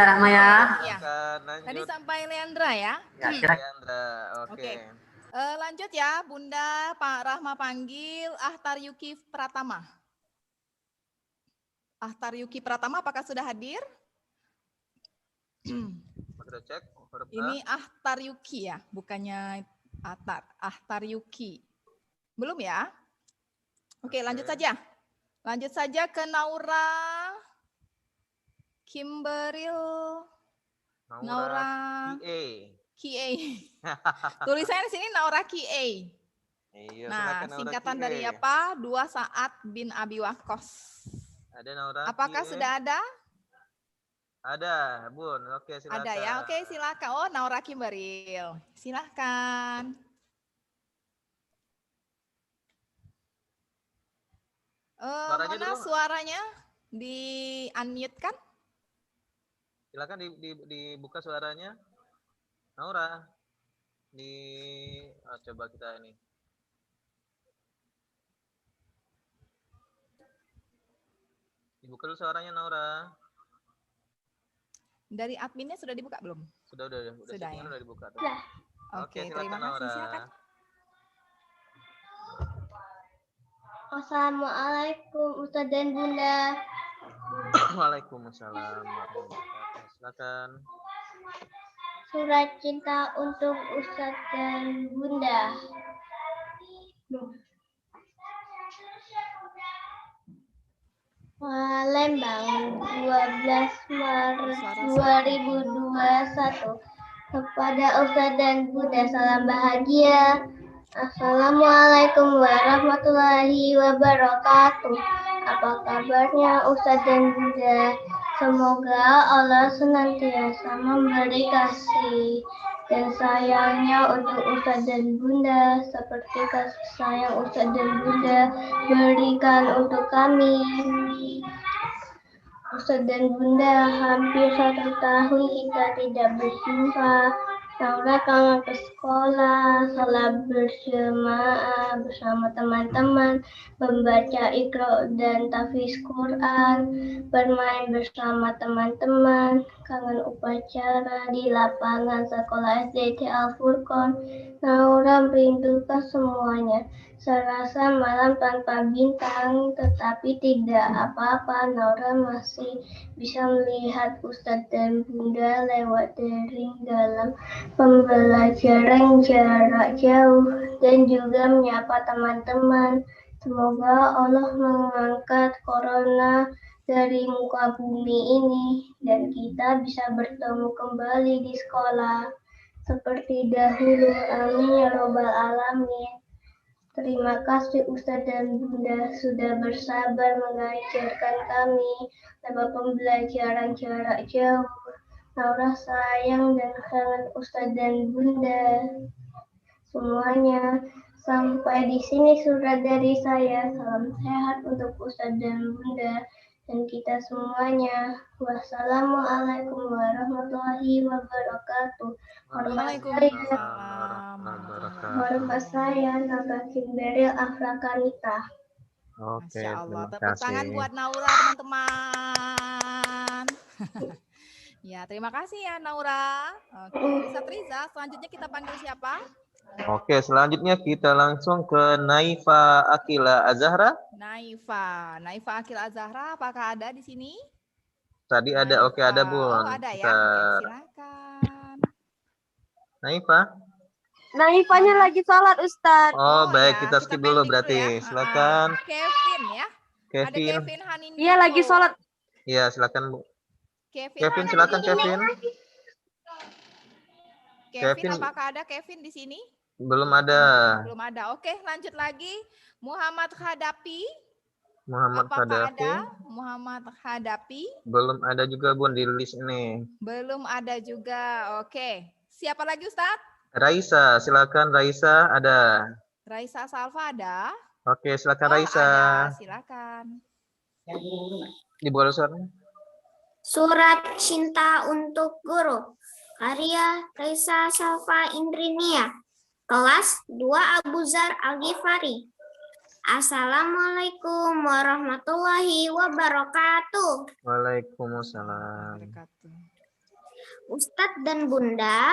Rahma ya. Ya. Tadi sampai Leandra ya. Ya, silakan. Leandra, oke. Lanjut ya, Bunda Pak Rahma panggil Ahtar Yuki Pratama. Ahtar Yuki Pratama, apakah sudah hadir? Kita cek. Ini Ahtar Yuki ya, bukannya Ahtar. Ahtar Yuki. Belum ya? Oke, lanjut saja. Lanjut saja ke Naura Kimberil. Naura Kie. Tulisannya di sini Naura Kie. Iya, Nah, singkatan dari apa? 2 Saat bin Abi Waqqas. Ada Naura. Apakah sudah ada? Ada, Bun. Oke, silakan. Ada ya. Oke, silakan. Oh, Naura Kimberil. Silakan. Mana suaranya? Di unmute kan? Silakan dibuka suaranya. Naura. Coba kita ini. Dibuka dulu suaranya, Naura. Dari adminnya sudah dibuka belum? Sudah ya. Sudah dibuka. Sudah. Oke, terima kasih. Silakan. Assalamualaikum Ustaz dan Bunda. Waalaikumsalam. Silakan. Surat cinta untuk Ustaz dan Bunda. Palembang, 12 Maret 2021. Kepada Ustaz dan Bunda, salam bahagia. Assalamualaikum warahmatullahi wabarakatuh. Apa kabarnya Ustaz dan Bunda? Semoga Allah senantiasa memberi kasih dan sayangnya untuk Ustaz dan Bunda, seperti kasih sayang Ustaz dan Bunda berikan untuk kami. Ustaz dan Bunda, hampir 1 tahun kita tidak berjumpa. Naura kangen ke sekolah, salat berjamaah bersama teman-teman, membaca Iqra dan tahfiz Quran, bermain bersama teman-teman, kangen upacara di lapangan sekolah SDT Al-Furqon. Naura merindukan semuanya. Serasa malam tanpa bintang, tetapi tidak apa-apa, Naura masih bisa melihat Ustadz dan Bunda lewat daring dalam pembelajaran jarak jauh dan juga menyapa teman-teman. Semoga Allah mengangkat corona dari muka bumi ini dan kita bisa bertemu kembali di sekolah seperti dahulu. Amin ya robbal alamin. Terima kasih Ustadz dan Bunda sudah bersabar mengajarkan kami lewat pembelajaran jarak jauh. Naura sayang dan kangen Ustadz dan Bunda semuanya. Sampai di sini surat dari saya. Salam sehat untuk Ustadz dan Bunda dan kita semuanya. Wassalamualaikum warahmatullahi wabarakatuh. Hormat saya Naura Kimberil Afrakanita. Oke, Masya Allah. terima Tepuk kasih. tangan buat Naura, teman-teman. Ya, terima kasih ya Naura. Oke, Ustadz Riza, selanjutnya kita panggil siapa? Oke, selanjutnya kita langsung ke Naifa Akila Azahra. Naifa Akila Azahra, apakah ada di sini? Tadi Naifa. ada, oke ada Bun. Oh ada ya, oke, silakan. Naifanya lagi sholat Ustadz. Oh baik, ya, kita skip dulu berarti. Ya. Silakan. Kevin ya. Kevin. Ada Kevin Hanindito. Iya lagi sholat. Iya silakan Bu. Kevin silakan Kevin. Kevin, apakah ada Kevin di sini? Belum ada. Belum ada. Oke, lanjut lagi. Muhammad Khadapi. Apakah ada Muhammad Khadapi? Belum ada juga Bun di list ini. Belum ada juga. Oke. Siapa lagi Ustadz? Raisa, silakan Raisa ada. Raisa Salva ada. Oke, silakan Raisa. Ada, silakan. Dibuka suaranya. Surat Cinta untuk Guru. Karya Raisa Salva Indrinia. Kelas 2 Abu Zar Al-Ghifari. Assalamualaikum warahmatullahi wabarakatuh. Waalaikumsalam. Ustadz dan Bunda,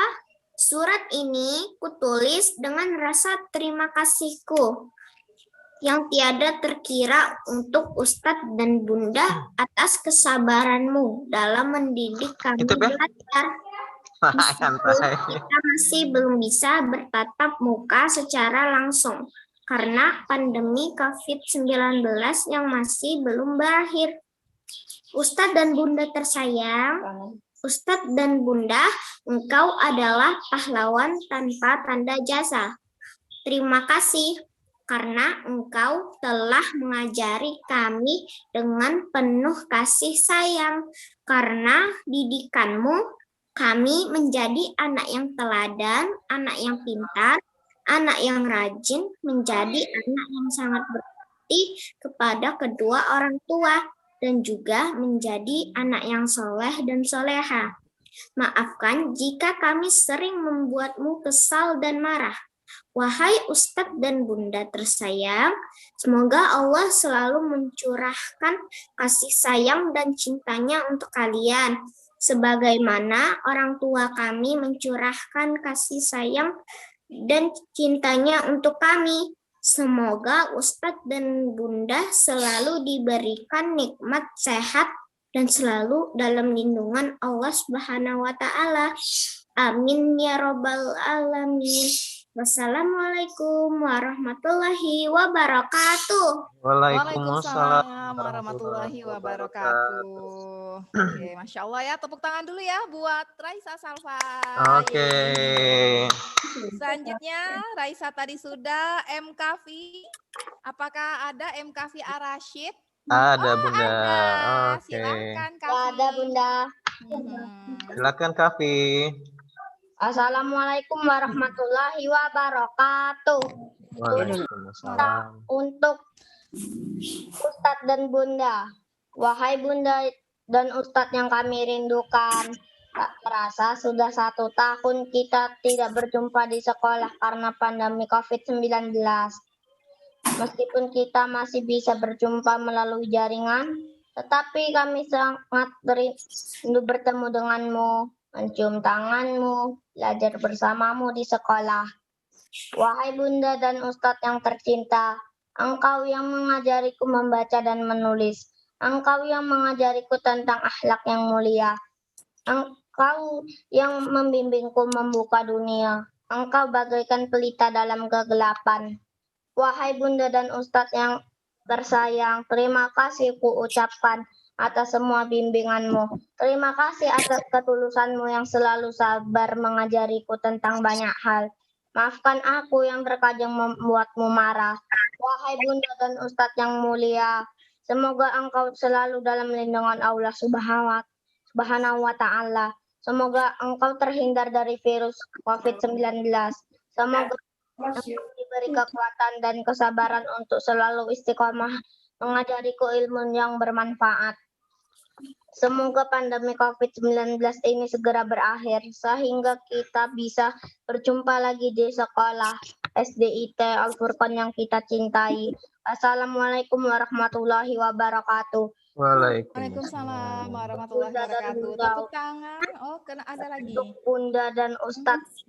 surat ini kutulis dengan rasa terima kasihku yang tiada terkira untuk Ustadz dan Bunda atas kesabaranmu dalam mendidik kami Itu, Beh. belajar. Santai. Kita masih belum bisa bertatap muka secara langsung karena pandemi COVID-19 yang masih belum berakhir. Ustadz dan Bunda tersayang, Ustadz dan Bunda, engkau adalah pahlawan tanpa tanda jasa. Terima kasih karena engkau telah mengajari kami dengan penuh kasih sayang. Karena didikanmu, kami menjadi anak yang teladan, anak yang pintar, anak yang rajin, menjadi anak yang sangat berbakti kepada kedua orang tua, dan juga menjadi anak yang soleh dan soleha. Maafkan jika kami sering membuatmu kesal dan marah. Wahai Ustadz dan Bunda tersayang, semoga Allah selalu mencurahkan kasih sayang dan cintanya untuk kalian, sebagaimana orang tua kami mencurahkan kasih sayang dan cintanya untuk kami. Semoga Ustadz dan Bunda selalu diberikan nikmat sehat dan selalu dalam lindungan Allah Subhanahu wa Ta'ala. Amin ya Rabbal Alamin. Wassalamualaikum warahmatullahi wabarakatuh. Waalaikumsalam warahmatullahi wabarakatuh. Oke, Masya Allah ya. Tepuk tangan dulu ya buat Raisa Salva. Oke. Selanjutnya Raisa tadi sudah, M. Kafi. Apakah ada M. Kafi Arashid? Ada, Bunda. Ada. Oke. Silakan Kafi. Ada Bunda. Silakan, Kafi. Assalamualaikum warahmatullahi wabarakatuh. Waalaikumsalam. Untuk Ustadz dan Bunda, wahai Bunda dan Ustadz yang kami rindukan, tak terasa sudah 1 tahun kita tidak berjumpa di sekolah karena pandemi COVID-19. Meskipun kita masih bisa berjumpa melalui jaringan, tetapi kami sangat rindu bertemu denganmu, mencium tanganmu, belajar bersamamu di sekolah. Wahai Bunda dan Ustadz yang tercinta, Engkau yang mengajariku membaca dan menulis. Engkau yang mengajariku tentang akhlak yang mulia. Engkau yang membimbingku membuka dunia. Engkau bagaikan pelita dalam kegelapan. Wahai Bunda dan Ustadz yang tersayang, terima kasih ku ucapkan atas semua bimbinganmu. Terima kasih atas ketulusanmu yang selalu sabar mengajariku tentang banyak hal. Maafkan aku yang terkadang membuatmu marah. Wahai Bunda dan Ustadz yang mulia, semoga engkau selalu dalam lindungan Allah Subhanahu wa Ta'ala. Semoga engkau terhindar dari virus COVID-19. Semoga engkau diberi kekuatan dan kesabaran untuk selalu istiqomah mengajariku ilmu yang bermanfaat. Semoga pandemi COVID-19 ini segera berakhir sehingga kita bisa berjumpa lagi di sekolah SDIT Al-Furqan yang kita cintai. Assalamualaikum warahmatullahi wabarakatuh. Waalaikumsalam warahmatullahi wabarakatuh. Tepuk tangan. Oh, kena ada lagi. Untuk Bunda dan Ustadz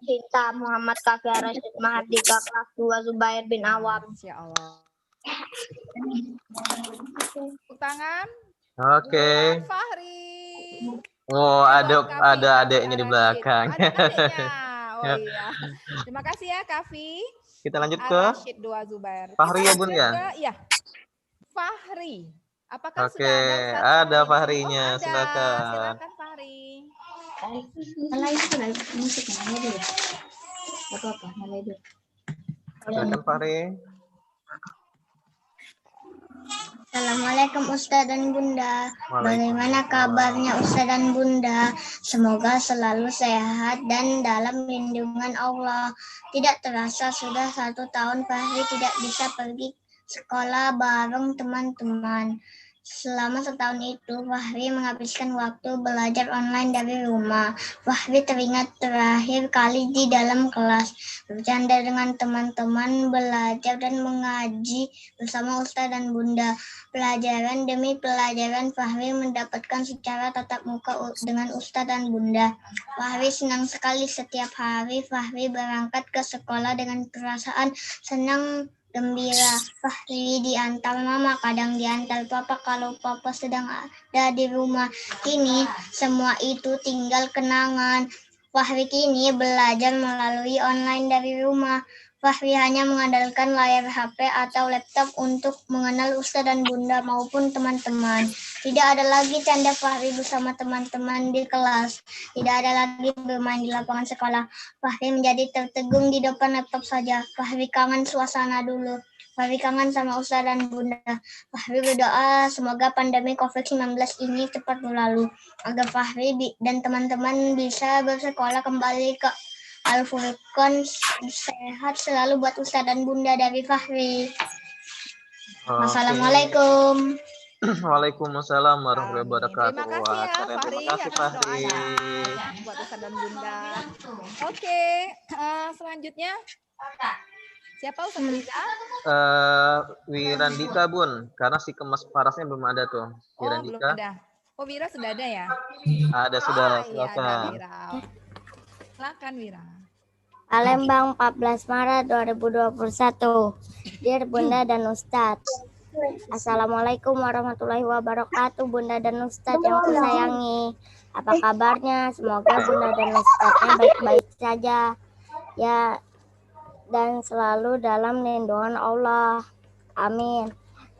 cinta Muhammad Kafi Rashid Mahardika kelas 2 Zubair bin Awam. Insya Allah. Tepuk tangan. Oke. Fahri. Oh, ada adiknya di Rashid. belakang. Ada adiknya. Oh iya. Terima kasih ya Kafi. Kita lanjut ke Rashid 2 Zubair. Fahri ya, Bun, ya? Iya. Fahri. Apakah Oke, sudah ada Ustaz ada Fahri? Fahrinya. Oh, ada. Silakan. Silakan Fahri. Silakan Fahri. Assalamualaikum Ustadz dan Bunda. Bagaimana Waalaikumsalam. kabarnya Ustadz dan Bunda? Semoga selalu sehat dan dalam lindungan Allah. Tidak terasa sudah 1 tahun Fahri tidak bisa pergi sekolah bareng teman-teman. Selama setahun itu, Fahri menghabiskan waktu belajar online dari rumah. Fahri teringat terakhir kali di dalam kelas, bercanda dengan teman-teman, belajar dan mengaji bersama Ustaz dan Bunda. Pelajaran demi pelajaran, Fahri mendapatkan secara tatap muka dengan Ustaz dan Bunda. Fahri senang sekali setiap hari. Fahri berangkat ke sekolah dengan perasaan senang gembira. Fahri diantar mama, kadang diantar papa kalau papa sedang ada di rumah. Kini semua itu tinggal kenangan. Fahri kini belajar melalui online dari rumah. Fahri hanya mengandalkan layar HP atau laptop untuk mengenal Ustaz dan Bunda maupun teman-teman. Tidak ada lagi canda Fahri bersama teman-teman di kelas. Tidak ada lagi bermain di lapangan sekolah. Fahri menjadi tertegun di depan laptop saja. Fahri kangen suasana dulu. Fahri kangen sama Ustaz dan Bunda. Fahri berdoa semoga pandemi COVID-19 ini cepat berlalu, agar Fahri dan teman-teman bisa bersekolah kembali ke Al-Furqan. Sehat selalu buat Ustaz dan Bunda dari Fahri. Oke. Wassalamualaikum. Waalaikumsalam warahmatullahi Amin. wabarakatuh. Terima kasih Wah, ya keren. Fahri Terima kasih atas Fahri. doanya buat Ustaz dan Bunda. Oke, selanjutnya siapa Ustaz Riza? Wirandika Bun, karena si kemas parasnya belum ada tuh. Oh, belum Wirandika ada. Oh, Wira sudah ada ya? ada sudah, Iya, ada silakan. Wira. Silakan Wira. Palembang 14 Maret 2021. Dear Bunda dan Ustadz. Assalamualaikum warahmatullahi wabarakatuh Bunda dan Ustadz yang kusayangi. Apa kabarnya? Semoga Bunda dan Ustadznya baik-baik saja. Ya, dan selalu dalam lindungan Allah. Amin.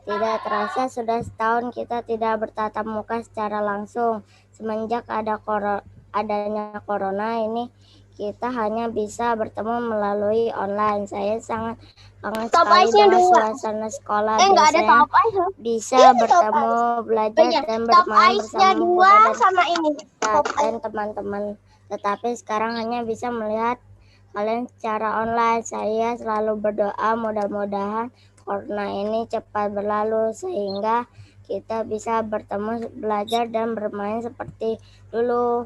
Tidak terasa sudah setahun kita tidak bertatap muka secara langsung. Semenjak adanya corona ini, kita hanya bisa bertemu melalui online. Saya sangat kangen sekali dengan suasana sekolah. Biasanya bisa bertemu, belajar dan bermain bersama Bunda dan teman-teman. Tetapi sekarang hanya bisa melihat kalian secara online. Saya selalu berdoa mudah-mudahan corona ini cepat berlalu sehingga kita bisa bertemu, belajar dan bermain seperti dulu.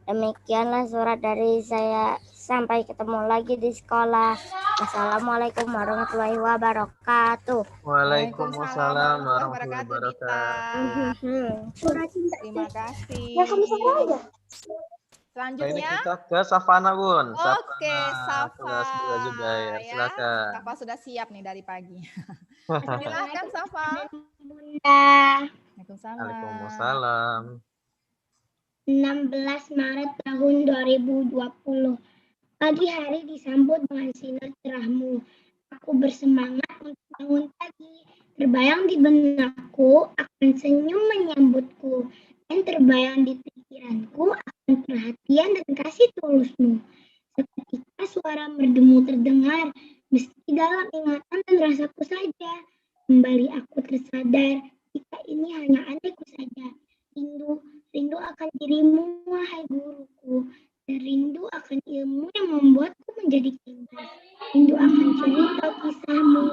Demikianlah surat dari saya. Sampai ketemu lagi di sekolah. Assalamualaikum warahmatullahi wabarakatuh. Waalaikumsalam warahmatullahi wabarakatuh. Terima kasih. Nah, ini Selanjutnya, kita ke Savana Bun. oke, Safa. Kelas 2 juga ya. Silakan. Safa sudah siap nih dari pagi. Silakan Safa. Waalaikumsalam. Waalaikumsalam. 16 Maret tahun 2020. Pagi hari disambut dengan sinar cerahmu. Aku bersemangat untuk bangun pagi. Terbayang di benakku akan senyum menyambutku. Dan terbayang di pikiranku akan perhatian dan kasih tulusmu. Seketika suara merdumu terdengar, meski dalam ingatan dan rasaku saja. Kembali aku tersadar, jika ini hanya anehku saja. Rindu akan dirimu, wahai guruku. Dan rindu akan ilmu yang membuatku menjadi cerdas. Rindu akan cerita kisahmu.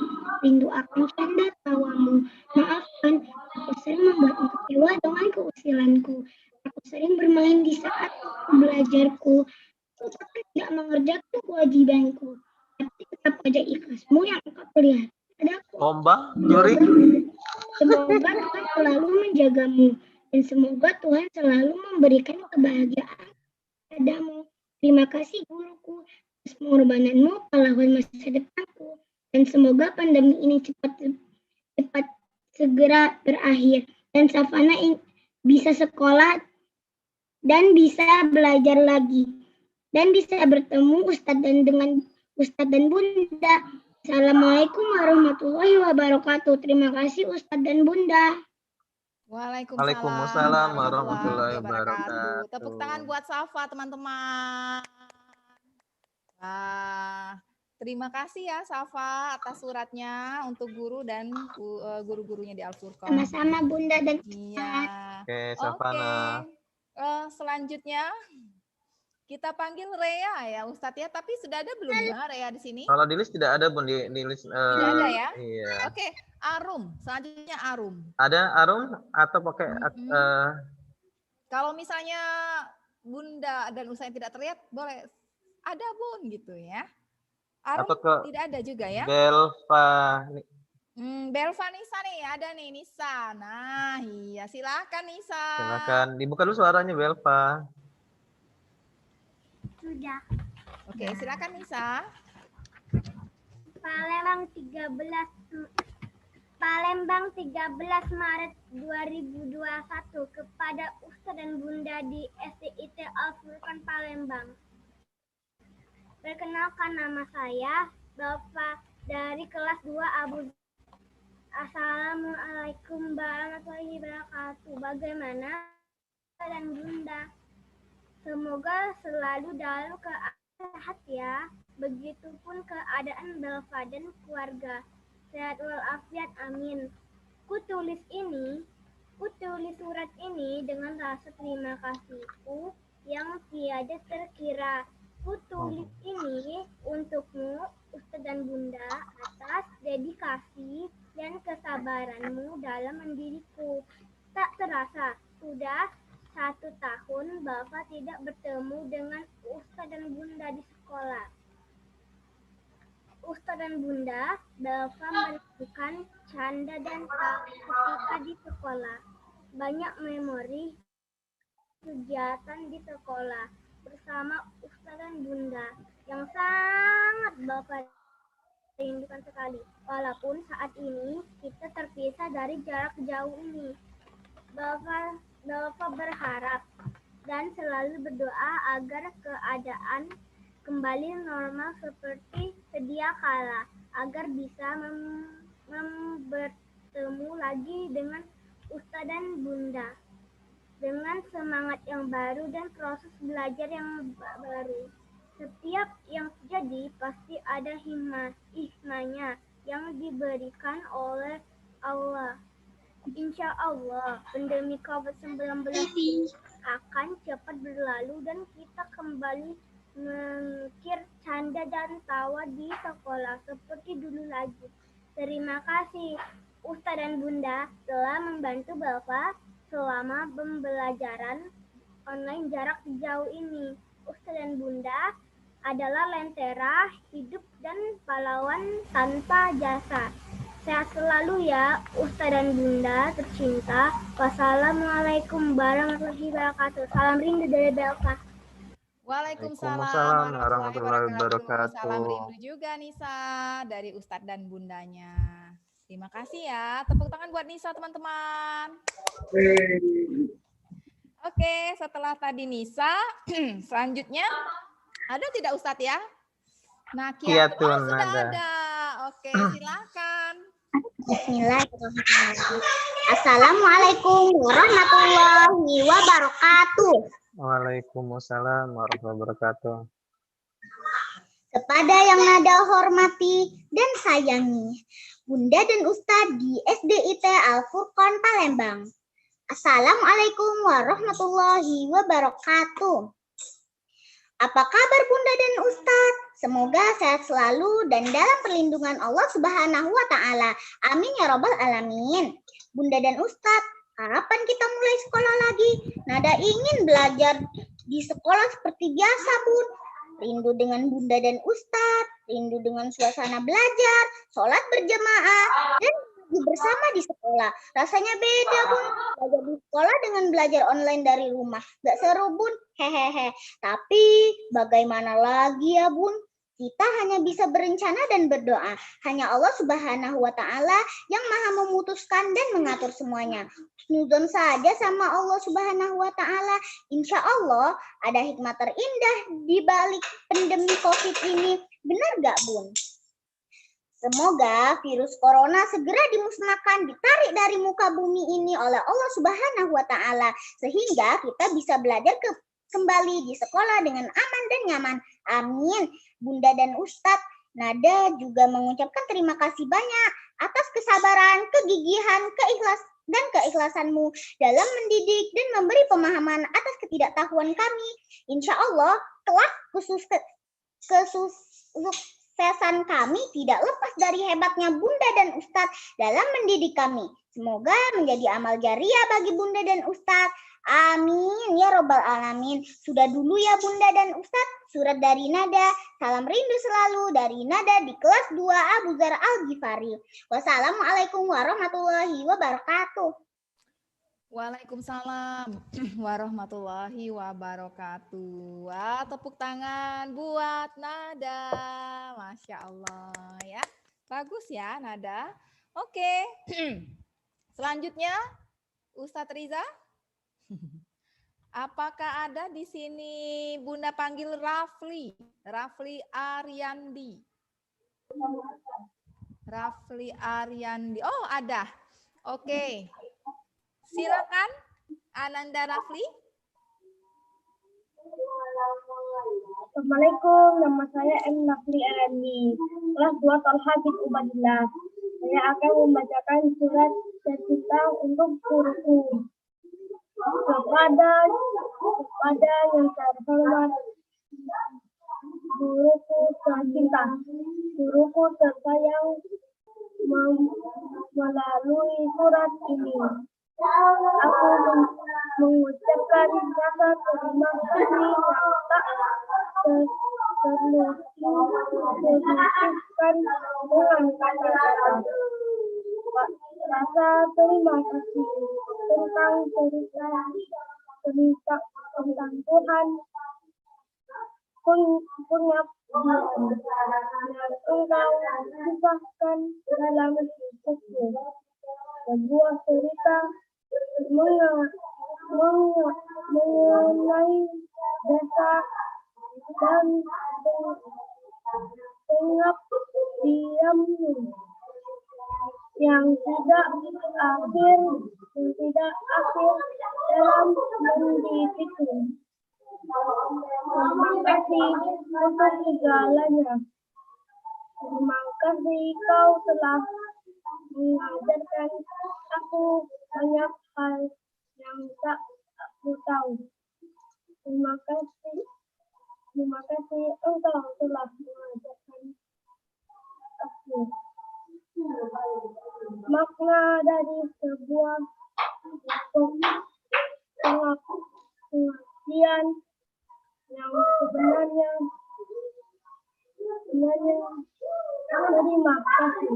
Rindu akan canda tawamu. Maafkan, aku sering membuatmu kecewa dengan keusilanku. Aku sering bermain di saat belajarku. Aku tidak mengerjakan kewajibanku. Tapi tetap wajah ikhlasmu yang engkau perlihatkan padaku. Ombak, Yuri. Semoga Tuhan selalu menjagamu. Dan semoga Tuhan selalu memberikan kebahagiaan padamu. Terima kasih guruku atas pengorbananmu pahlawan masa depanku. Dan semoga pandemi ini cepat segera berakhir. Dan Savana bisa sekolah dan bisa belajar lagi. Dan bisa bertemu dengan Ustadz dan Bunda. Assalamualaikum warahmatullahi wabarakatuh. Terima kasih Ustadz dan Bunda. Waalaikumsalam warahmatullahi wabarakatuh. Tepuk tangan buat Safa, teman-teman. Wah, terima kasih ya Safa atas suratnya untuk guru dan guru-gurunya di Al-Furqan. Sama-sama Bunda dan Iya. Oke, Savana. Selanjutnya Kita panggil Rea ya Ustadz ya, tapi sudah ada belum ya Rea di sini? Kalau di list tidak ada Bun, di list. Tidak ada ya? Iya. Oke, Arum. Selanjutnya Arum. Ada Arum atau pakai Kalau misalnya Bunda dan Ustadz yang tidak terlihat, boleh ada Bun gitu ya. Arum atau ke tidak ada juga ya? Belva. Belva Nisa nih, ada nih Nisa. Nah, iya silakan Nisa. Silakan dibuka dulu suaranya Belva. Sudah. Oke, silakan Nisa. Palembang 13 Maret 2021 kepada Ustadz dan Bunda di SDIT Al-Furqan Palembang. Perkenalkan, nama saya Belva dari kelas 2 Abu. Assalamualaikum warahmatullahi wabarakatuh. Bagaimana Ustadz dan Bunda? Semoga selalu dalam keadaan sehat ya. Begitupun keadaan Belva dan keluarga. Sehat walafiat, amin. Kutulis surat ini dengan rasa terima kasihku yang tiada terkira. Kutulis ini untukmu, Ustadz dan Bunda, atas dedikasi dan kesabaranmu dalam mendidiku. Tak terasa, sudah 1 tahun Bapak tidak bertemu dengan Ustadz dan Bunda di sekolah. Ustadz dan Bunda, Bapak melakukan canda dan tawa ketika di sekolah. Banyak memori kegiatan di sekolah bersama Ustadz dan Bunda yang sangat Bapak rindukan sekali. Walaupun saat ini kita terpisah dari jarak jauh ini. Bapak berharap dan selalu berdoa agar keadaan kembali normal seperti sedia kala, agar bisa bertemu lagi dengan Ustadz dan Bunda dengan semangat yang baru dan proses belajar yang baru. Setiap yang terjadi pasti ada hikmahnya yang diberikan oleh Allah. Insya Allah, pandemi COVID-19 akan cepat berlalu dan kita kembali mengukir canda dan tawa di sekolah seperti dulu lagi. Terima kasih Ustadz dan Bunda telah membantu Bapak selama pembelajaran online jarak jauh ini. Ustadz dan Bunda adalah lentera hidup dan pahlawan tanpa jasa. Sehat selalu ya Ustadz dan Bunda tercinta. Wassalamualaikum warahmatullahi wabarakatuh. Salam rindu dari Belva. Waalaikumsalam warahmatullahi wabarakatuh. Salam rindu juga Nisa dari Ustadz dan Bundanya. Terima kasih ya. Tepuk tangan buat Nisa teman-teman. Oke, setelah tadi Nisa, selanjutnya ada tidak Ustadz ya? Nah, Kiatun sudah ada. Oke, silakan. Bismillahirrahmanirrahim. Assalamualaikum warahmatullahi wabarakatuh. Waalaikumsalam warahmatullahi wabarakatuh. Kepada yang nada hormati dan sayangi, Bunda dan Ustadz di SDIT Al-Furqan Palembang. Assalamualaikum warahmatullahi wabarakatuh. Apa kabar Bunda dan Ustadz? Semoga sehat selalu dan dalam perlindungan Allah Subhanahu wa Ta'ala. Amin ya Rabbal Alamin. Bunda dan Ustadz, kapan kita mulai sekolah lagi? Nada ingin belajar di sekolah seperti biasa, Bun. Rindu dengan Bunda dan Ustadz, rindu dengan suasana belajar, sholat berjamaah, dan bersama di sekolah. Rasanya beda, Bun. Belajar di sekolah dengan belajar online dari rumah. Gak seru, Bun. Hehehe. Tapi bagaimana lagi ya, Bun? Kita hanya bisa berencana dan berdoa. Hanya Allah Subhanahu wa Ta'ala yang Maha memutuskan dan mengatur semuanya. Husnuzon saja sama Allah Subhanahu wa Ta'ala. Insya Allah ada hikmah terindah di balik pandemi COVID ini. Benar gak, Bun? Semoga virus corona segera dimusnahkan, ditarik dari muka bumi ini oleh Allah Subhanahu wa Ta'ala, sehingga kita bisa belajar kembali di sekolah dengan aman dan nyaman. Amin. Bunda dan Ustadz, Nada juga mengucapkan terima kasih banyak atas kesabaran, kegigihan, dan keikhlasanmu dalam mendidik dan memberi pemahaman atas ketidaktahuan kami. Insya Allah, kelak kesuksesan kami tidak lepas dari hebatnya Bunda dan Ustadz dalam mendidik kami. Semoga menjadi amal jariah bagi Bunda dan Ustadz. Amin ya robbal alamin. Sudah dulu ya Bunda dan Ustadz, surat dari Nada. Salam rindu selalu dari Nada di kelas 2 Abu Dzar Al-Ghifari. Wassalamualaikum warahmatullahi wabarakatuh. Waalaikumsalam warahmatullahi wabarakatuh. Wah, tepuk tangan buat Nada. Masya Allah ya. Bagus ya Nada. Oke. Selanjutnya Ustadz Riza. Apakah ada di sini Bunda panggil Rafli? Rafli Ariandi. Rafli Ariandi. Oh, ada. Oke. Silakan Ananda Rafli. Assalamualaikum, nama saya M. Rafli Ariandi, kelas 2 Tolha bin Ubadillah. Saya akan membacakan surat cerita untuk guruku. Kepada yang terhormat, guruku tercinta, guruku tersayang, melalui surat ini aku mengucapkan rasa terima kasih yang tak terlukiskan dengan kata-kata. Rasa terima kasih tentang cerita tentang Tuhan punya yang engkau kisahkan dalam hidupku. Sebuah cerita mengenai jasa dan pengabdianmu yang tidak akhir dalam mendidikku. Terima kasih untuk segalanya. Terima kasih kau telah mengajarkan aku banyak hal yang tak aku tahu. Terima kasih engkau telah mengajarkan aku. Makna dari sebuah pengabdian yang sebenarnya terima kasih.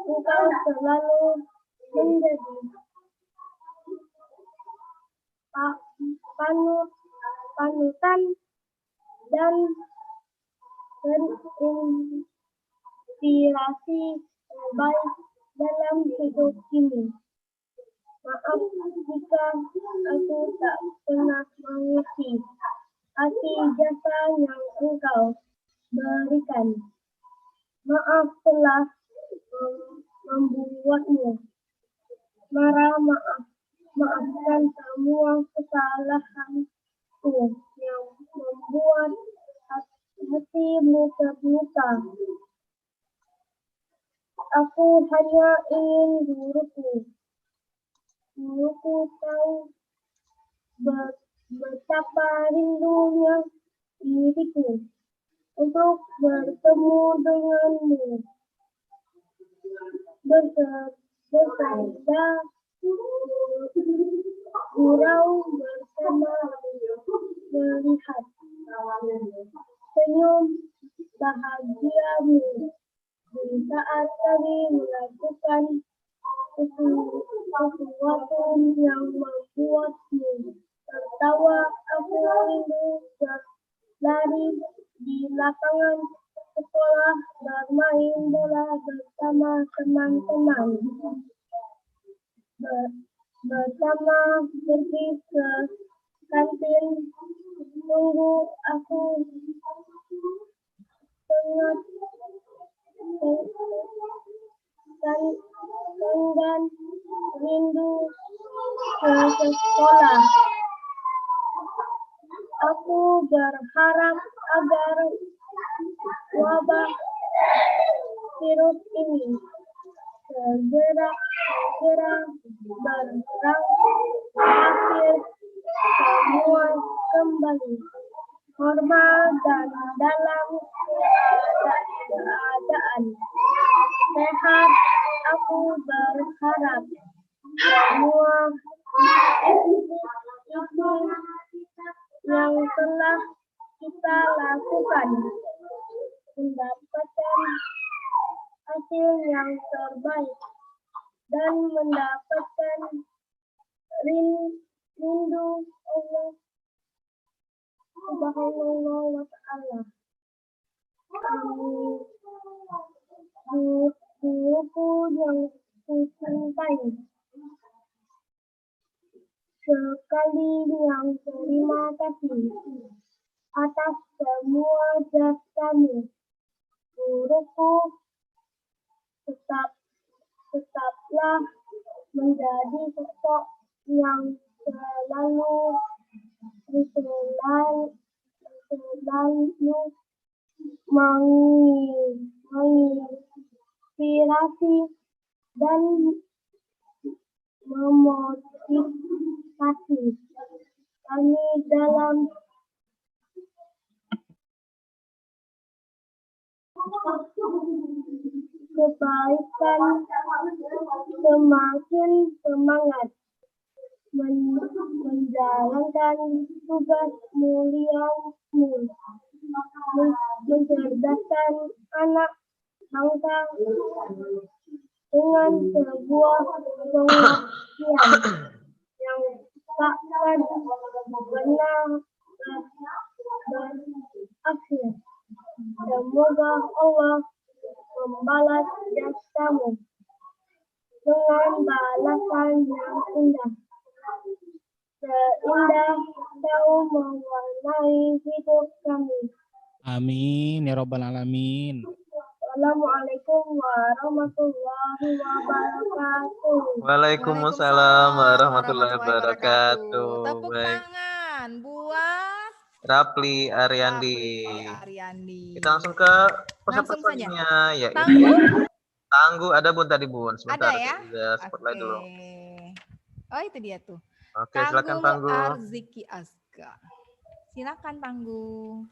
Engkau selalu menjadi panutan dan berinspirasi baik dalam hidup ini. Maaf jika aku tak pernah mengerti arti jasa yang engkau berikan. Maaf telah membuatmu marah. Maafkan semua kesalahanku yang membuat hatimu terluka. Aku hanya ingin guruku tahu betapa rindunya diriku untuk bertemu denganmu. Bersabda gurau bersama melihat senyum bahagiamu di saat kami melakukan sesuatu yang membuatmu tertawa. Aku rindu berlari di lapangan sekolah, bermain bola bersama teman-teman, bersama pergi ke kantin. Tunggu aku dan rindu ke sekolah. Aku berharap agar wabah virus ini segera segera berakhir semua kembali normal dan dalam keadaan sehat. Aku berharap semua itu yang telah kita lakukan mendapatkan hasil yang terbaik dan mendapatkan rindu Allah Subhanahu wa Ta'ala. Guruku yang kucintai, sekali yang terima kasih atas semua jasamu. Guruku, tetaplah menjadi sosok yang selalu menginspirasi dan memotivasi kami dalam kebaikan, semakin semangat menjalankan tugas muliamu, mencerdaskan anak bangsa dengan sebuah pengabdian yang takkan pernah berakhir. Semoga Allah membalas jasamu dengan balasan yang indah, seindah kau mewarnai hidup kami. Amin ya Rabbal Alamin. Assalamualaikum warahmatullahi wabarakatuh. Waalaikumsalam warahmatullahi wabarakatuh. Tepuk Baik. tangan buat Rapli Ariandi. Ariandi. Kita langsung ke Langsung saja. pesertanya, yaitu Tangguh Tangguh. Ada Bun tadi Bun. Sebentar, ada ya? kita spotlight dulu. Oh itu dia tuh. Oke, silakan Tangguh. Arziki Azka. Silakan Tangguh.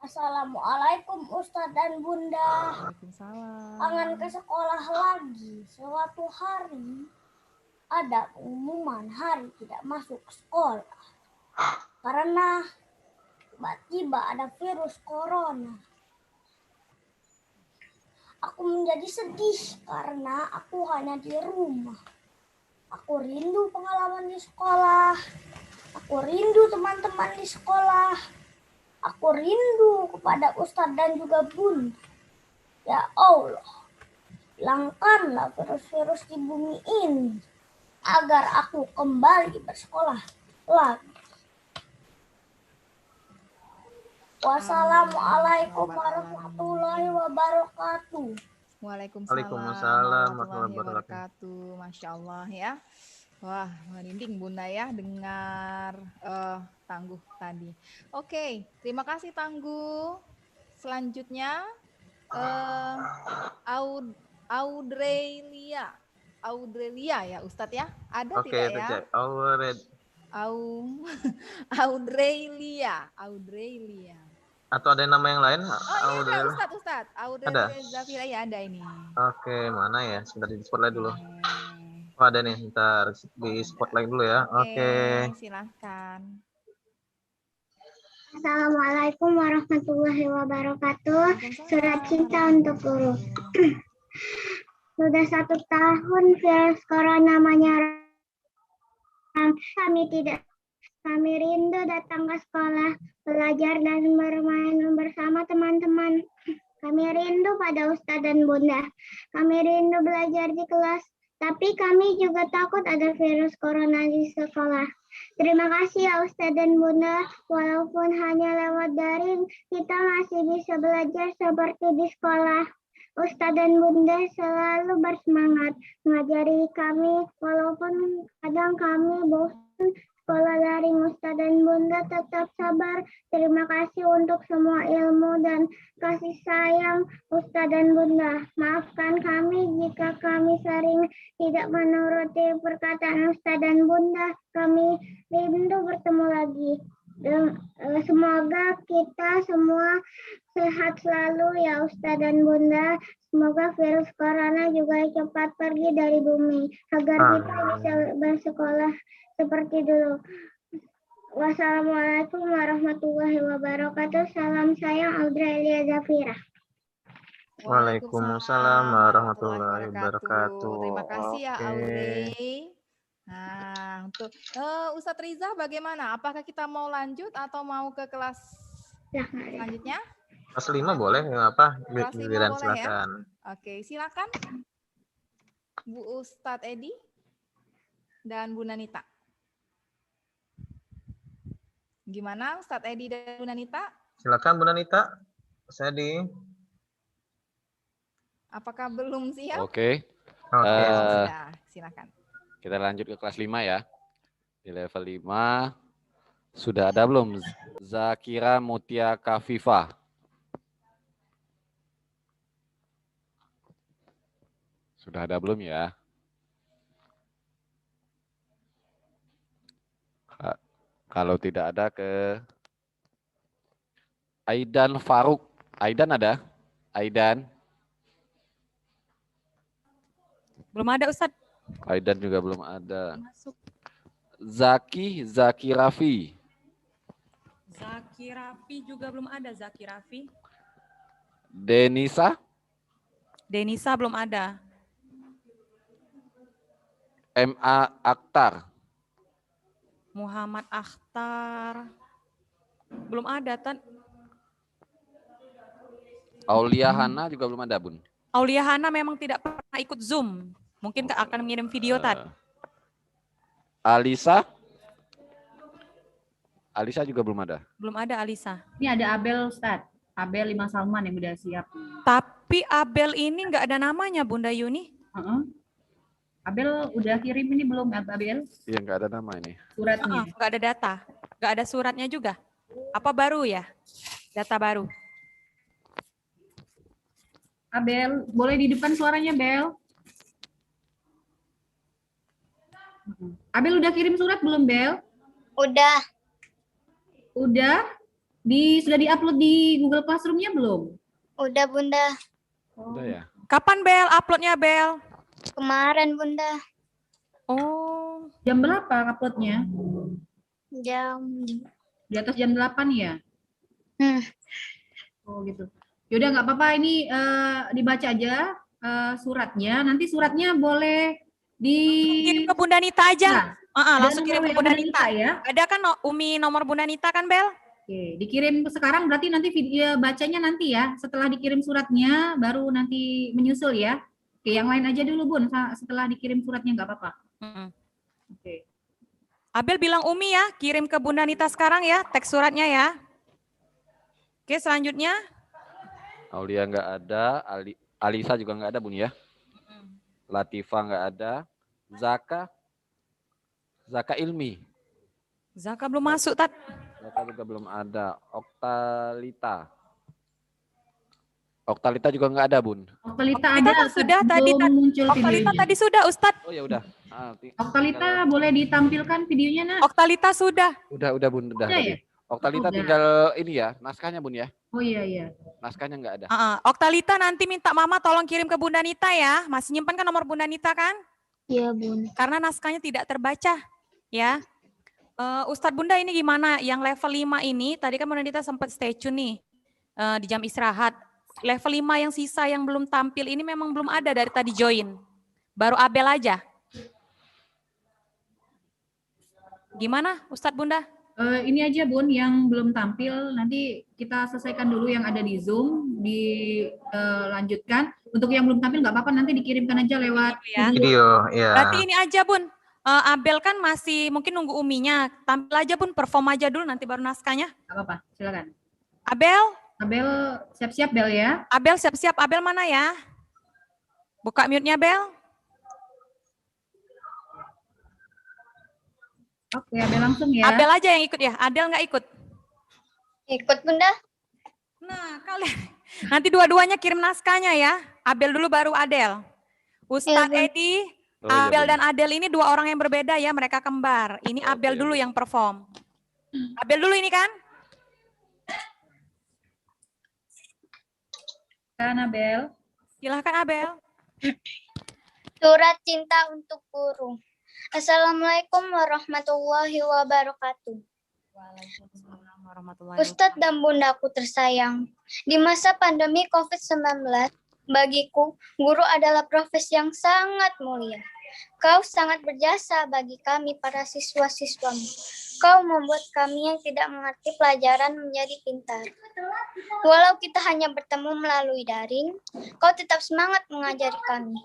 Assalamualaikum Ustadz dan Bunda. Waalaikumsalam. Kangen ke sekolah lagi. Suatu hari ada pengumuman hari tidak masuk sekolah karena tiba-tiba ada virus corona. Aku menjadi sedih karena aku hanya di rumah. Aku rindu pengalaman di sekolah. Aku rindu teman-teman di sekolah. Aku rindu kepada Ustadz dan juga Bunda. Ya Allah, hilangkanlah virus-virus di bumi ini agar aku kembali bersekolah lagi. Wassalamualaikum warahmatullahi wabarakatuh. Waalaikumsalam warahmatullahi wabarakatuh. Masya Allah ya. Wah, merinding Bunda ya dengar Tangguh tadi. Oke, terima kasih Tangguh. Selanjutnya Audrelia ya Ustadz ya. Ada tidak ya? Audrelia. Atau ada nama yang lain? Oh iya Ustadz. Audrelia Zafira ya ada ini. Oke, mana ya? Sebentar di spotlight dulu. Oh ada nih, ntar di spotlight dulu ya. Oke. Silakan. Assalamualaikum warahmatullahi wabarakatuh. Surat cinta untuk guru. Sudah 1 tahun virus corona menyerang. Kami rindu datang ke sekolah, belajar dan bermain bersama teman-teman. Kami rindu pada Ustadz dan Bunda. Kami rindu belajar di kelas. Tapi kami juga takut ada virus corona di sekolah. Terima kasih ya Ustadz dan Bunda. Walaupun hanya lewat daring, kita masih bisa belajar seperti di sekolah. Ustadz dan Bunda selalu bersemangat mengajari kami, walaupun kadang kami bosan sekolah daring Ustadz dan Bunda tetap sabar. Terima kasih untuk semua ilmu dan kasih sayang Ustadz dan Bunda. Maafkan kami jika kami sering tidak menuruti perkataan Ustadz dan Bunda. Kami rindu bertemu lagi. Semoga kita semua sehat selalu ya Ustadz dan Bunda. Semoga virus corona juga cepat pergi dari bumi agar kita bisa bersekolah seperti dulu. Wassalamualaikum warahmatullahi wabarakatuh. Salam sayang Audrey Elia Zafira. Waalaikumsalam warahmatullahi wabarakatuh. Terima kasih ya Oke. Audrey. Nah, untuk Ustadz Riza bagaimana? Apakah kita mau lanjut atau mau ke kelas selanjutnya? Kelas 5 boleh, nggak apa? Kelas 5 Giliran boleh ya? silakan. Oke, silakan. Bu Ustadz Edi dan Bu Nanita. Gimana Ustadz Edi dan Bu Nanita? Silakan Bu Nanita. Saya di. Apakah belum siap? Oke, Oke. Sudah, silakan. kita lanjut ke kelas 5 ya. Di level 5 sudah ada belum Zakira Mutia Kafifa? Sudah ada belum ya? Kalau tidak ada ke Aidan Faruk. Aidan ada? Aidan? Belum ada Ustadz. Aidan juga belum ada. Zaki Raffi. Zaki Raffi juga belum ada. Zaki Raffi. Denisa. Denisa belum ada. MA Akhtar. Muhammad Akhtar. Belum ada, Tan. Aulia Hana juga belum ada, Bun. Aulia Hana memang tidak pernah ikut Zoom. Mungkin akan mengirim video, Tan. Alisa. Alisa juga belum ada. Belum ada Alisa. Ini ada Abel, Ustadz. Abel 5 Salman yang udah siap. Tapi Abel ini nggak ada namanya, Bunda Yuni. Abel udah kirim ini belum, Abel? Iya, nggak ada nama ini. Suratnya. Nggak ada data. Nggak ada suratnya juga. Apa baru ya? Data baru. Abel, boleh di depan suaranya, Bel? Abel udah kirim surat belum, Bel? Udah. Udah? Sudah di-upload di Google Classroom-nya belum? Udah, Bunda. Udah ya? Kapan, Bel? Uploadnya, Bel? Kemarin, Bunda. Oh. Jam berapa uploadnya? Jam. Di atas jam 8 ya? Oh gitu. Yaudah nggak apa-apa, ini dibaca aja suratnya. Nanti suratnya boleh kirim ke Bunda Nita aja. Nah, langsung kirim ke Bunda Nita ya. Ada kan Umi nomor Bunda Nita kan, Bel? Oke, dikirim sekarang berarti nanti video bacanya nanti ya. Setelah dikirim suratnya baru nanti menyusul ya. Oke, yang lain aja dulu, Bun. Setelah dikirim suratnya nggak apa-apa. Oke. Abel bilang Umi ya, kirim ke Bunda Nita sekarang ya, teks suratnya ya. Oke, selanjutnya. Aulia nggak ada, Alisa juga nggak ada, Bun ya. Latifa nggak ada, Zaka Ilmi. Zaka belum masuk, Tat. Zaka juga belum ada. Oktalita juga nggak ada, Bun. Oktalita ada, sudah tadi. Muncul Oktalita videonya. tadi sudah, Ustadz. Oh ya udah. Oktalita boleh ditampilkan videonya, Nak? Oktalita sudah. Udah, Bun. Udah. Udah tadi. ya? Oktalita Udah. tinggal ini ya, naskahnya, Bun ya. Oh iya. Naskahnya nggak ada. Oktalita nanti minta Mama tolong kirim ke Bunda Nita ya. Masih nyimpan kan nomor Bunda Nita kan? Iya, Bun. Karena naskahnya tidak terbaca ya. Ustadz Bunda ini gimana? Yang level 5 ini, tadi kan Bunda Nita sempat stay tune nih di jam istirahat. Level 5 yang sisa yang belum tampil ini memang belum ada dari tadi join. Baru Abel aja. Gimana Ustadz Bunda? Ini aja, Bun, yang belum tampil. Nanti kita selesaikan dulu yang ada di Zoom, dilanjutkan. Untuk yang belum tampil nggak apa-apa, nanti dikirimkan aja lewat video. Ya. Berarti ini aja, Bun. Abel kan masih mungkin nunggu Uminya. Tampil aja, Bun, perform aja dulu, nanti baru naskahnya. Nggak apa-apa, silakan. Abel Siap-siap, Bel ya. Abel siap-siap. Abel mana ya? Buka mute-nya, Bel. Oke, Abel langsung ya. Abel aja yang ikut ya. Adel nggak ikut? Ikut Bunda. Nah, kalian nanti dua-duanya kirim naskahnya ya. Abel dulu baru Adel. Ustadz Bun. Edi, Oh, iya, Abel Bun. dan Adel ini dua orang yang berbeda ya, mereka kembar. Ini Abel Oke, dulu Bun. yang perform. Abel dulu ini kan? Kan Abel. Silahkan Abel. Surat cinta untuk guru. Assalamualaikum warahmatullahi wabarakatuh. Waalaikumsalam warahmatullahi Ustadz dan bundaku tersayang, di masa pandemi COVID-19, bagiku, guru adalah profesi yang sangat mulia. Kau sangat berjasa bagi kami para siswa-siswamu. Kau membuat kami yang tidak mengerti pelajaran menjadi pintar. Walau kita hanya bertemu melalui daring, kau tetap semangat mengajari kami.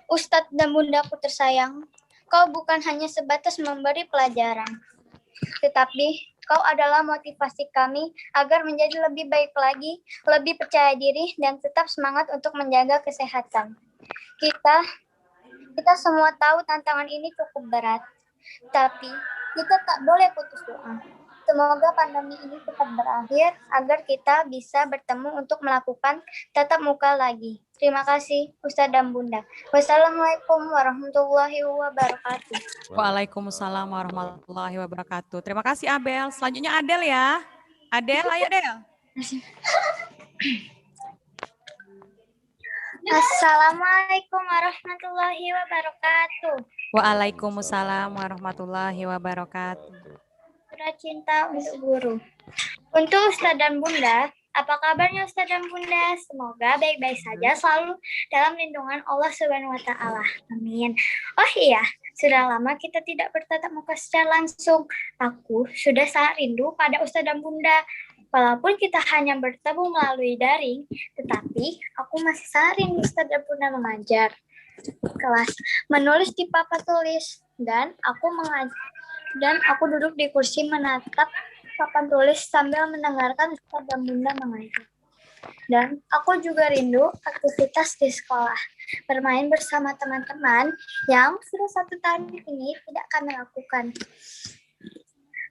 Ustadz dan bundaku tersayang, kau bukan hanya sebatas memberi pelajaran, tetapi kau adalah motivasi kami agar menjadi lebih baik lagi, lebih percaya diri, dan tetap semangat untuk menjaga kesehatan. Kita semua tahu tantangan ini cukup berat, tapi kita tak boleh putus doa. Semoga pandemi ini cepat berakhir agar kita bisa bertemu untuk melakukan tatap muka lagi. Terima kasih Ustadz dan Bunda. Wassalamualaikum warahmatullahi wabarakatuh. Waalaikumsalam warahmatullahi wabarakatuh. Terima kasih Abel. Selanjutnya Adel ya. Adel, ayo Adel. Assalamualaikum warahmatullahi wabarakatuh. Waalaikumsalam warahmatullahi wabarakatuh. Surat cinta untuk guru. Untuk Ustadz dan Bunda, apa kabarnya Ustadz dan Bunda? Semoga baik-baik saja selalu dalam lindungan Allah Subhanahu wa taala. Amin. Oh iya, sudah lama kita tidak bertatap muka secara langsung. Aku sudah sangat rindu pada Ustadz dan Bunda. Walaupun kita hanya bertemu melalui daring, tetapi aku masih sangat rindu Ustadz dan Bunda mengajar kelas, menulis di papan tulis, dan aku duduk di kursi menatap papan tulis sambil mendengarkan Ustadz dan Bunda mengajar. Dan aku juga rindu aktivitas di sekolah, bermain bersama teman-teman yang sudah 1 tahun ini tidak kami lakukan.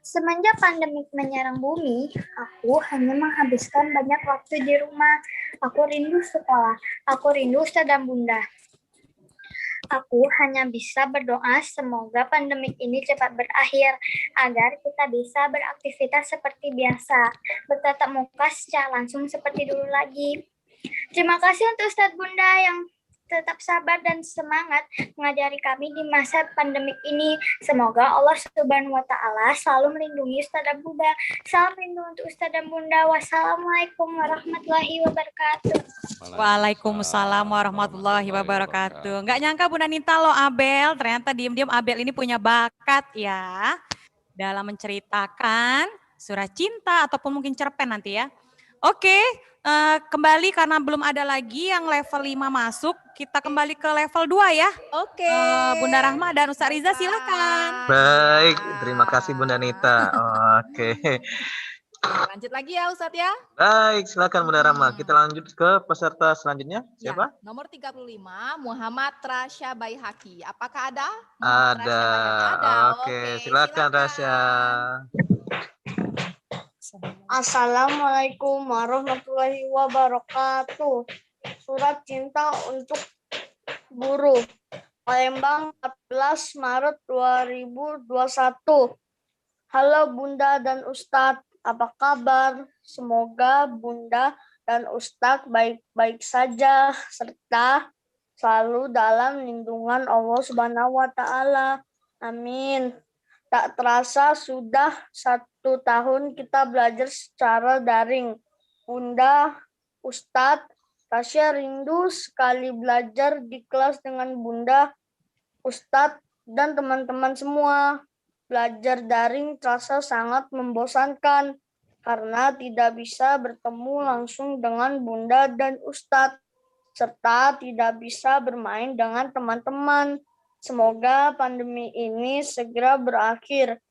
Semenjak pandemi menyerang bumi, aku hanya menghabiskan banyak waktu di rumah. Aku rindu sekolah, aku rindu Ustadz dan Bunda. Aku hanya bisa berdoa semoga pandemi ini cepat berakhir agar kita bisa beraktivitas seperti biasa, bertatap muka secara langsung seperti dulu lagi. Terima kasih untuk Ustadz Bunda yang tetap sabar dan semangat mengajari kami di masa pandemi ini. Semoga Allah Subhanahu wa taala selalu melindungi Ustadz dan Bunda. Salam rindu untuk Ustadz dan Bunda. Wassalamualaikum warahmatullahi wabarakatuh. Waalaikumsalam warahmatullahi wabarakatuh. Nggak nyangka Bunda Nita loh Abel, ternyata diam-diam Abel ini punya bakat ya dalam menceritakan surat cinta ataupun mungkin cerpen nanti ya. Oke, kembali karena belum ada lagi yang level 5 masuk, kita kembali ke level 2 ya. Oke. Bunda Rahma dan Ustaz Riza silakan. Baik, terima kasih Bunda Nita. Oke. Lanjut lagi ya Ustadz ya. Baik, silakan Bunda Rahma. Kita lanjut ke peserta selanjutnya. Siapa? Ya, nomor 35 Muhammad Rasya Baihaqi. Apakah ada? Ada. Oke, silakan Rasya. Assalamualaikum warahmatullahi wabarakatuh. Surat cinta untuk guru. Palembang 14 Maret 2021. Halo Bunda dan Ustadz, apa kabar? Semoga Bunda dan Ustadz baik-baik saja serta selalu dalam lindungan Allah Subhanahu wa taala. Amin. Tak terasa sudah 1 tahun kita belajar secara daring. Bunda, Ustadz, Tasya rindu sekali belajar di kelas dengan Bunda, Ustadz, dan teman-teman semua. Belajar daring terasa sangat membosankan karena tidak bisa bertemu langsung dengan Bunda dan Ustadz, serta tidak bisa bermain dengan teman-teman. Semoga pandemi ini segera berakhir.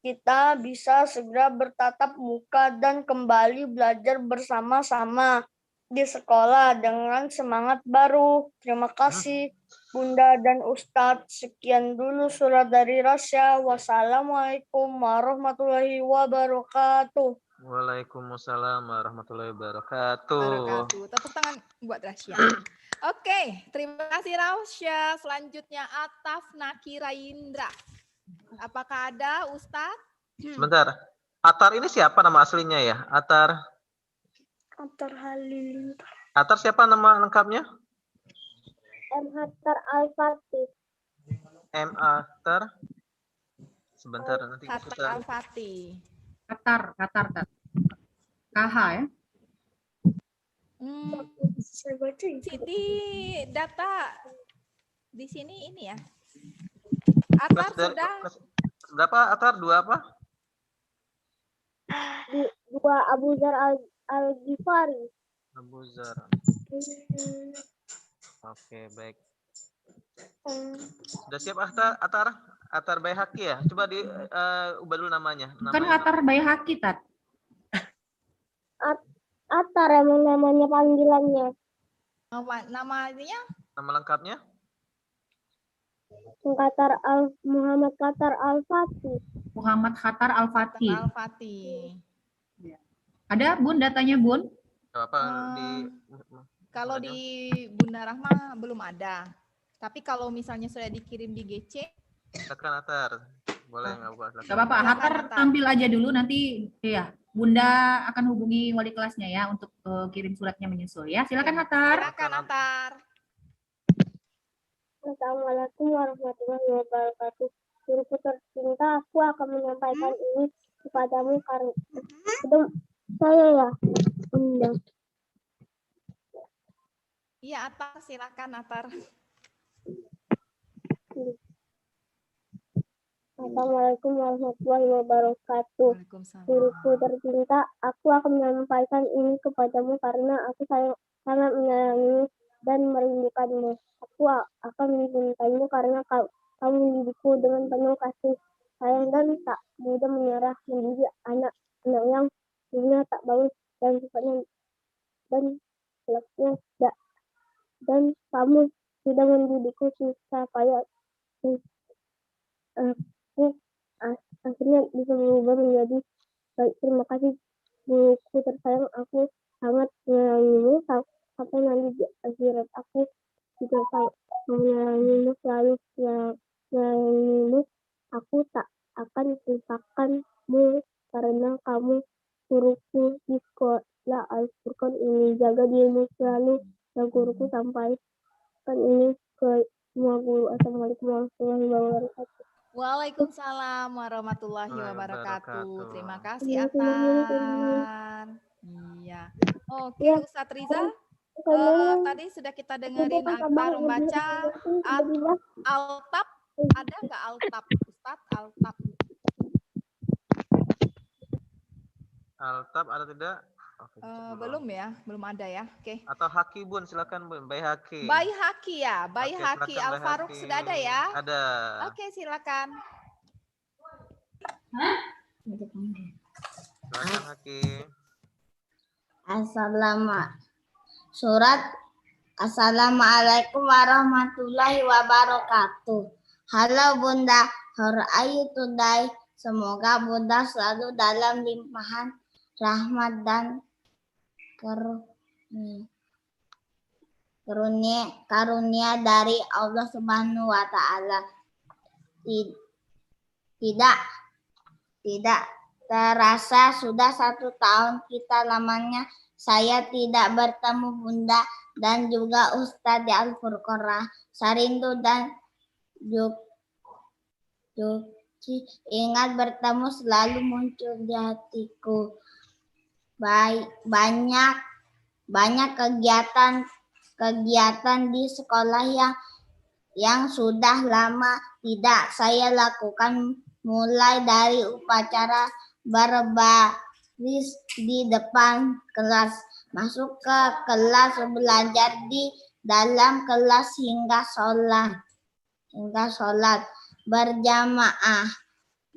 Kita bisa segera bertatap muka dan kembali belajar bersama-sama di sekolah dengan semangat baru. Terima kasih. Bunda dan Ustadz. Sekian dulu surat dari Rasya. Wassalamualaikum warahmatullahi wabarakatuh. Waalaikumsalam warahmatullahi wabarakatuh. Tepuk tangan buat Rasya. Oke, terima kasih Rasya. Selanjutnya Ataf Nakira Indra. Apakah ada Ustadz? Sebentar. Atar ini siapa nama aslinya ya? Atar Halilintar. Atar siapa nama lengkapnya? M. Hattar Al-Fatih. M. Atar. Sebentar nanti Hattar kita. Al-Fatih. Qatar. KH ya. Saya baca Siti data di sini ini ya. Kelas Atar dari- sudah kelas berapa Atar? 2 apa? 2 Abu Dzar Al-Ghifari. Abu Zar. Oke, baik. Sudah siap Atar Baihaqi ya? Coba ubah dulu namanya. Kan Qatar Baihaqi, Tat. Attar emang namanya panggilannya. namanya Nama lengkapnya? Muhammad Hattar Al-Fatih. Muhammad Hattar Al-Fatih. Al-Fatih. Ada Bun datanya Bun? Apa Kalau di Bunda Rahma belum ada. Tapi kalau misalnya sudah dikirim di GC, silakan Atar. Boleh nggak apa? Gak apa-apa, Hattar tampil aja dulu nanti ya. Bunda akan hubungi wali kelasnya ya untuk kirim suratnya menyusul ya. Silakan Hattar. silakan Atar. Assalamualaikum warahmatullahi wabarakatuh. Guruku tercinta, aku akan menyampaikan ini kepadamu karena saya ya, Bunda. Iya Atar, silakan Atar. Assalamualaikum warahmatullahi wabarakatuh. Guruku tercinta, aku akan menyampaikan ini kepadamu karena aku sangat menyayangimu dan merindukanmu. Aku akan mencintaimu karena kamu mendidikku dengan penuh kasih sayang dan tak mudah menyerah, mendidik anak yang punya tak bagus dan sifatnya dan jeleknya dan kamu sudah mendidikku supaya aku akhirnya bisa berubah menjadi baik. Terima kasih guruku tersayang, aku sangat menyayangimu sampai nanti di akhirat. Aku juga sangat menyayangimu, selalu menyayangimu. Aku tak akan lupakanmu karena kamu guruku di sekolah Al-Furqan ini. Jaga dirimu selalu ya guruku, sampaikan ini ke semua guru. Assalamualaikum warahmatullahi wabarakatuh. Waalaikumsalam warahmatullahi wabarakatuh. Terima kasih Atar. Iya. Oke, Ustadz Rizal. Tadi sudah kita dengerin Akbar membaca Al-Tab. Ada nggak Al-Tab? Ustadz Al-Tab. Al-Tab ada tidak? Oke, Belum ya, belum ada ya. Oke. Atau Haki Bun, silakan Bun. Baihaqi. Baihaqi ya, Baihaqi silakan, Al-Faruq Baihaqi. sudah ada ya? Ada. Oke, silakan. Silakan Haki. Assalamualaikum warahmatullahi wabarakatuh. Halo Bunda, how are you today? Semoga Bunda selalu dalam limpahan rahmat dan karunia dari Allah Subhanahu wa Ta'ala. Tidak terasa sudah 1 tahun kita lamanya saya tidak bertemu Bunda dan juga Ustadz di Al-Furqan. Sarindu dan ingat bertemu selalu muncul di hatiku. Banyak kegiatan di sekolah yang sudah lama tidak saya lakukan, mulai dari upacara berbaris di depan kelas, masuk ke kelas, belajar di dalam kelas hingga sholat berjamaah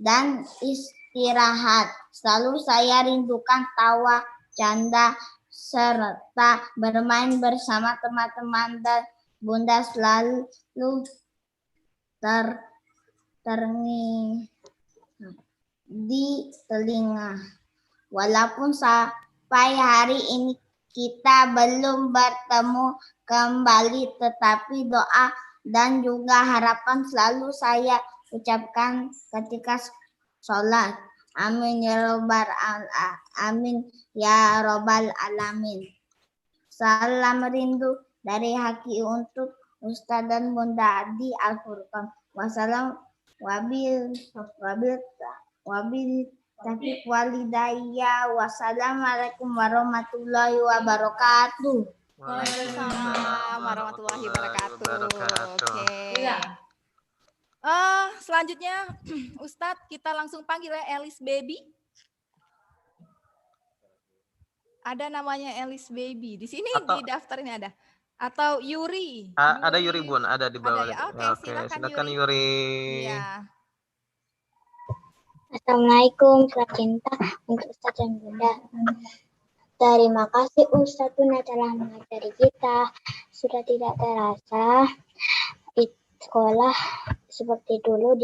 dan istirahat. Selalu saya rindukan tawa, canda, serta bermain bersama teman-teman Bunda selalu terngiang di telinga. Walaupun sampai hari ini kita belum bertemu kembali, tetapi doa dan juga harapan selalu saya ucapkan ketika sholat. Amin ya robbal amin ya robbal alamin. Salam rindu dari Haki untuk Ustadz dan Bunda di Al-Furqan. Wassalam wabil taufiq walidayya. Wassalamualaikum warahmatullahi wabarakatuh. Waalaikumsalam warahmatullahi wabarakatuh. Oke. Selanjutnya Ustadz kita langsung panggil ya Elis Baby. Ada namanya Elis Baby. Di sini di daftar ini ada. Atau Yuri. Ada Yuri Bun, ada di bawah. Ada ya? Oke, silakan Yuri. Iya. Assalamualaikum, salam cinta untuk Ustadz dan Bunda. Terima kasih Ustadz Bunda telah mengajari kita. Sudah tidak terasa sekolah seperti dulu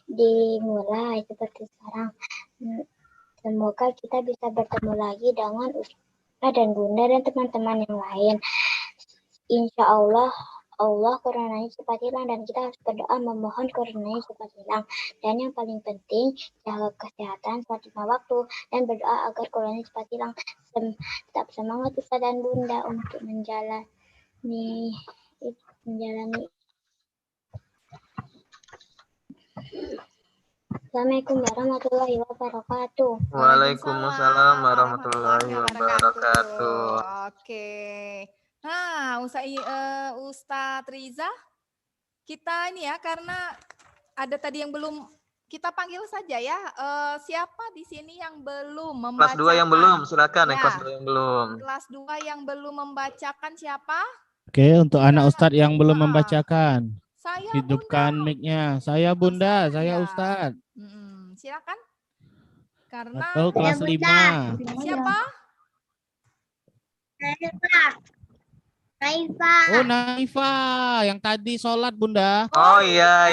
dimulai seperti sekarang. Semoga kita bisa bertemu lagi dengan Ustadz dan Bunda dan teman-teman yang lain. Insya Allah coronanya cepat hilang dan kita harus berdoa memohon coronanya cepat hilang. Dan yang paling penting jaga kesehatan sholat 5 waktu dan berdoa agar coronanya cepat hilang. Tetap semangat Ustadz dan Bunda untuk menjalani. Assalamualaikum warahmatullahi wabarakatuh. Waalaikumsalam warahmatullahi wabarakatuh. Oke. Nah, Ustadz Riza, kita ini ya karena ada tadi yang belum kita panggil saja ya. Siapa di sini yang belum membacakan? Kelas 2 yang belum, silakan ya. Kelas 2 yang belum. Kelas 2 yang belum membacakan siapa? Oke, untuk anak Ustadz yang belum membacakan, saya hidupkan mic-nya. Saya Bunda, saya Ustadz. Silakan. Karena Atau kelas 5. Siapa? Naifa. Oh, Naifa yang tadi sholat Bunda. Oh iya.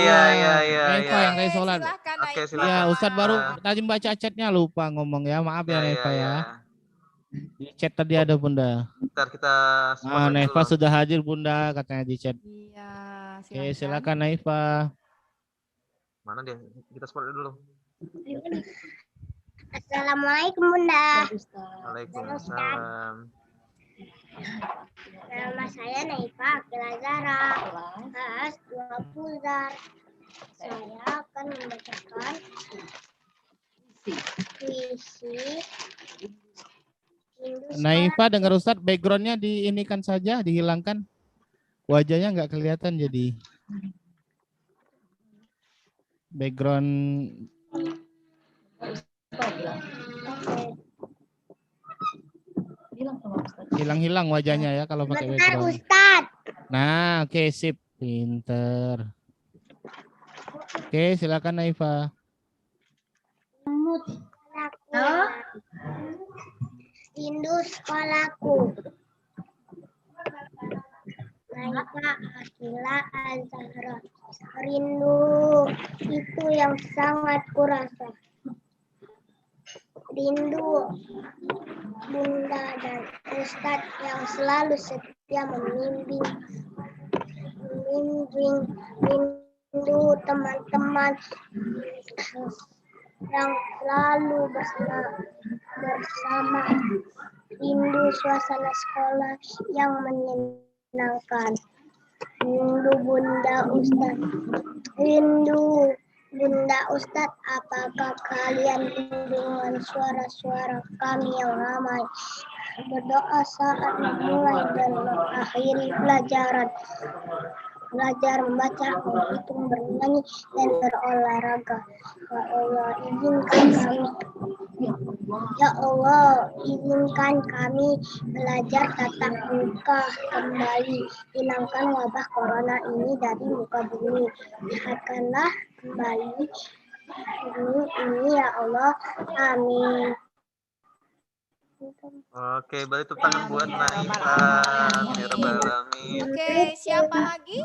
Naifa yang tadi sholat. Oke, silakan. Ya, Ustadz baru tadi baca chatnya lupa ngomong ya. Maaf ya Naifa ya. Di chat tadi ada Bunda. Bentar kita Naifa sudah hadir Bunda katanya di chat. Iya, Oke, silakan Naifa. Mana dia? Kita sport dulu. Assalamualaikum Bunda. Waalaikumsalam. Nama saya Naifa Akila Zara, kelas 20 Zar. Saya akan membacakan puisi. Naifa dengar Ustadz backgroundnya diinikan saja, dihilangkan. Wajahnya nggak kelihatan jadi. Background hilang wajahnya ya kalau pakai background. Ustadz. Nah, oke, sip, pinter. Oke, silakan Naifa. Rindu sekolahku. Naifa Akila Azhara. Rindu itu yang sangat kurasa. Rindu Bunda dan Ustadz yang selalu setia membimbing. Rindu teman-teman yang selalu bersama. Rindu suasana sekolah yang menyenangkan. Rindu Bunda Ustadz. Rindu Bunda Ustadz, apakah kalian rindu dengan suara-suara kami yang ramai? Berdoa saat memulai dan mengakhiri pelajaran. Belajar membaca, menghitung, bernyanyi, dan berolahraga. Ya Allah, izinkan kami belajar tatap muka kembali. Hilangkan wabah corona ini dari muka bumi. Lihatkanlah kembali ini ya Allah. Amin. Oke, beri tepuk tangan buat Naifa. Ya Rabbal Alamin. Oke, siapa lagi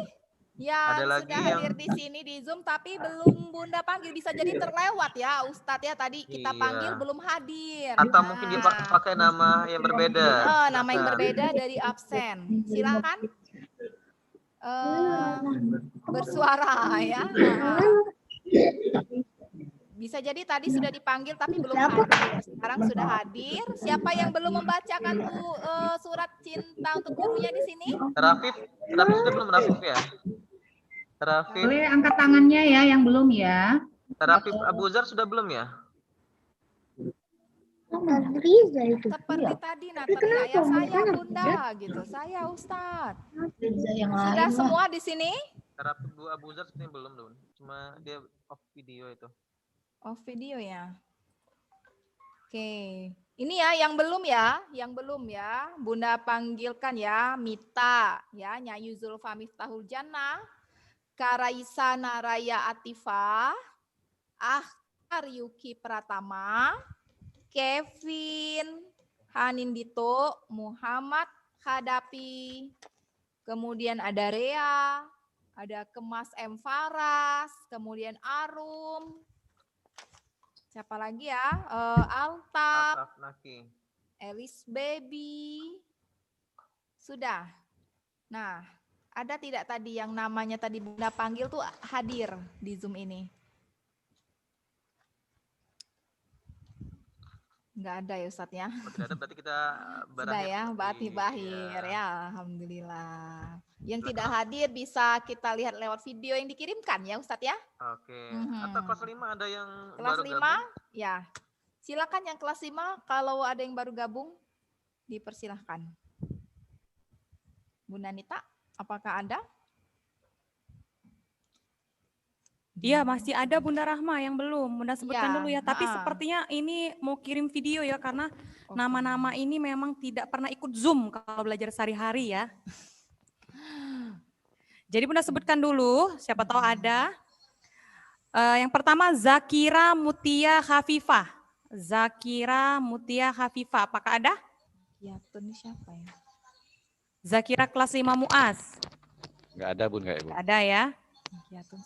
yang Ada lagi sudah yang- hadir di sini di Zoom tapi belum Bunda panggil? Bisa jadi terlewat ya Ustadz ya, tadi kita Iya. panggil belum hadir. Atau mungkin dia pakai nama yang berbeda. Oh, nama yang Bisa. berbeda dari absen. Silakan bersuara ya. Bisa jadi tadi sudah dipanggil tapi belum hadir. Sekarang sudah hadir. Siapa yang belum membacakan surat cinta untuk gurunya di sini? Rafif sudah belum Rafif ya? Rafif, Boleh angkat tangannya ya yang belum ya. Rafif Abuzar sudah belum ya? Seperti tadi Natalia ya, saya Bunda gitu. Saya Ustadz. Sudah semua di sini? Rafif Bu Abuzar sepertinya belum, Dun. Cuma dia off video itu. Oh, video ya. Oke. Ini ya yang belum ya, Bunda panggilkan ya, Mita ya, Nyayu Zulfa Miftahul Jannah, Karaisa Naraya Atifah, Akhtar Yuki Pratama, Kevin Hanindito, Muhammad Hadapi, kemudian ada Rea, ada Kemas M. Faras, kemudian Arum, siapa lagi ya? Altaf, Naki. Elis Baby. Sudah. Nah, ada tidak tadi yang namanya tadi Bunda panggil tuh hadir di Zoom ini? Enggak ada ya Ustadz ya? Tidak ada, berarti kita Sudah ya, Mbak Bahir ya, Alhamdulillah. Yang tidak hadir bisa kita lihat lewat video yang dikirimkan ya Ustadz ya? Oke. Atau kelas 5 ada yang Kelas baru 5, gabung? ya. Silakan yang kelas 5, kalau ada yang baru gabung, dipersilahkan. Bunda Nita, apakah ada? Iya, masih ada Bunda Rahma yang belum. Bunda sebutkan Iya, dulu ya. Tapi ha-ha. sepertinya ini mau kirim video ya, karena nama-nama ini memang tidak pernah ikut Zoom kalau belajar sehari-hari ya. Jadi Bunda sebutkan dulu, siapa tahu ada. Yang pertama Zakira Mutia Khafifah. Zakira Mutia Khafifah, apakah ada? Ya, ini siapa ya? Zakira kelas 5 Muas. Enggak ada, Bun, enggak ya, Bun? Ada ya.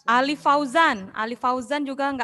Ali Fauzan juga enggak